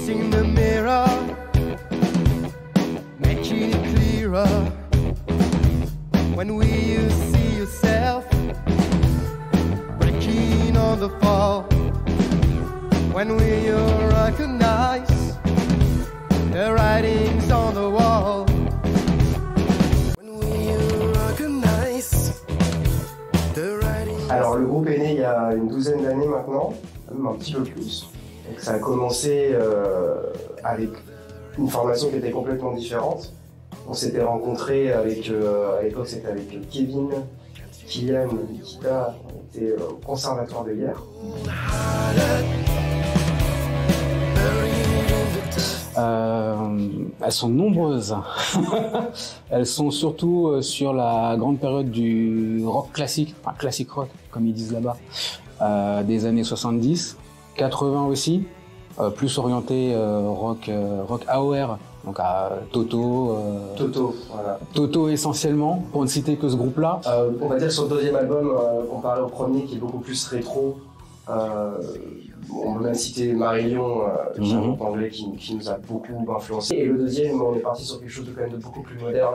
Facing the mirror, making it clearer. When will you see yourself breaking on the fall? When will you recognize the writings on the wall? When will you recognize the writings? Alors le groupe est né il y a une douzaine d'années maintenant, même un petit peu plus. Donc, ça a commencé avec une formation qui était complètement différente. On s'était rencontrés avec, à l'époque c'était avec Kevin, Kylian, Nikita, on était au conservatoire de Hyères. Elles sont nombreuses. Elles sont surtout sur la grande période du rock classique, enfin classique rock comme ils disent là-bas, des années 70, 80 aussi, plus orienté rock AOR, donc à Toto. Voilà. Toto essentiellement, pour ne citer que ce groupe-là. On va dire que sur le deuxième album, comparé au premier qui est beaucoup plus rétro, on peut même citer Marillion, qui est un groupe anglais qui nous a beaucoup influencé. Et le deuxième, on est parti sur quelque chose de quand même de beaucoup plus moderne,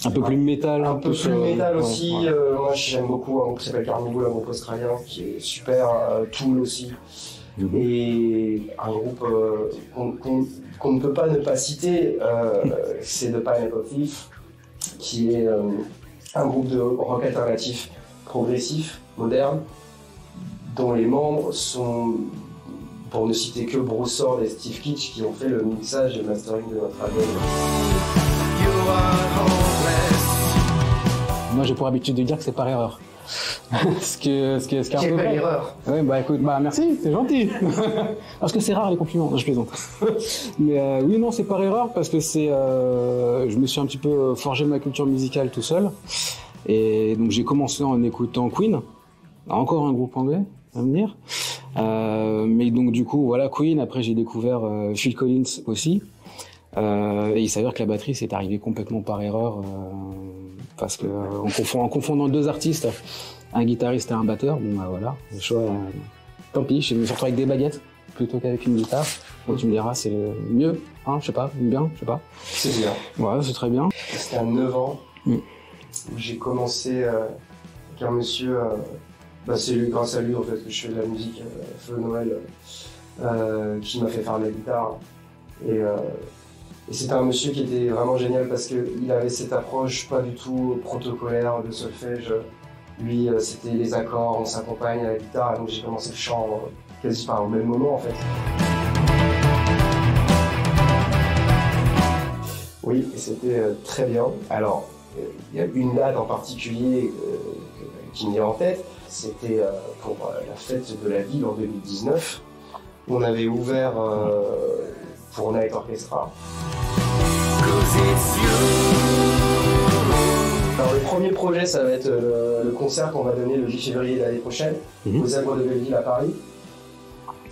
un peu plus métal. Un peu plus métal aussi. Ouais. Moi j'aime beaucoup un groupe qui s'appelle Carnival, un groupe australien qui est super, Tool aussi. Et un groupe qu'on ne peut pas ne pas citer, c'est The Pineapple Thief, qui est un groupe de rock alternatif, progressif, moderne, dont les membres sont, pour ne citer que Bruce Horn et Steve Kitsch, qui ont fait le mixage et le mastering de notre album. Moi j'ai pour habitude de dire que c'est par erreur. ce qui est un peu Quelle erreur. Ouais, bah écoute, merci, c'est gentil. Parce que c'est rare les compliments, non, je plaisante. Mais oui, non, c'est par erreur parce que je me suis un petit peu forgé ma culture musicale tout seul. Et donc j'ai commencé en écoutant Queen, encore un groupe anglais, à me dire. Mais donc du coup, voilà Queen. Après j'ai découvert Phil Collins aussi. Et il s'avère que la batterie c'est arrivé complètement par erreur. Parce que en confondant deux artistes, un guitariste et un batteur, bon bah voilà, le choix, tant pis, je me suis retrouvé avec des baguettes plutôt qu'avec une guitare. Donc tu me diras, c'est mieux, hein, je sais pas, bien, je sais pas. C'est bien. Ouais, c'est très bien. C'était à 9 ans où j'ai commencé avec un monsieur, c'est lui, grâce à lui en fait que je fais de la musique, Feu Noël, qui m'a fait faire de la guitare. Et c'était un monsieur qui était vraiment génial parce qu'il avait cette approche pas du tout protocolaire de solfège. Lui, c'était les accords, on s'accompagne à la guitare, et donc j'ai commencé le chant quasi au même moment en fait. Oui, et c'était très bien. Alors, il y a une date en particulier qui me vient en tête, c'était pour la fête de la ville en 2019. On avait ouvert pour Night Orchestra. Alors le premier projet, ça va être le concert qu'on va donner le 10 février de l'année prochaine aux Zèbres de Belleville à Paris.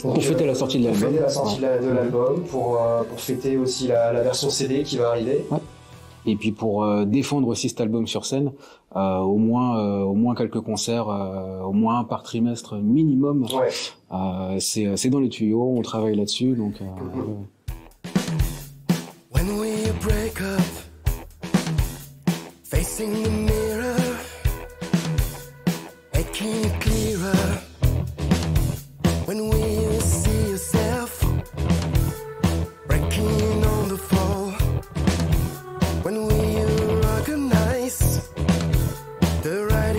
Donc, pour fêter la sortie de l'album. Pour fêter la sortie de l'album, pour fêter aussi la version CD qui va arriver. Ouais. Et puis pour défendre aussi cet album sur scène, au moins quelques concerts, au moins par trimestre minimum. Ouais. C'est dans les tuyaux, on travaille là-dessus, donc. When we break up, facing the mirror, making it clearer. When will you see yourself breaking on the fall? When will you recognize the right?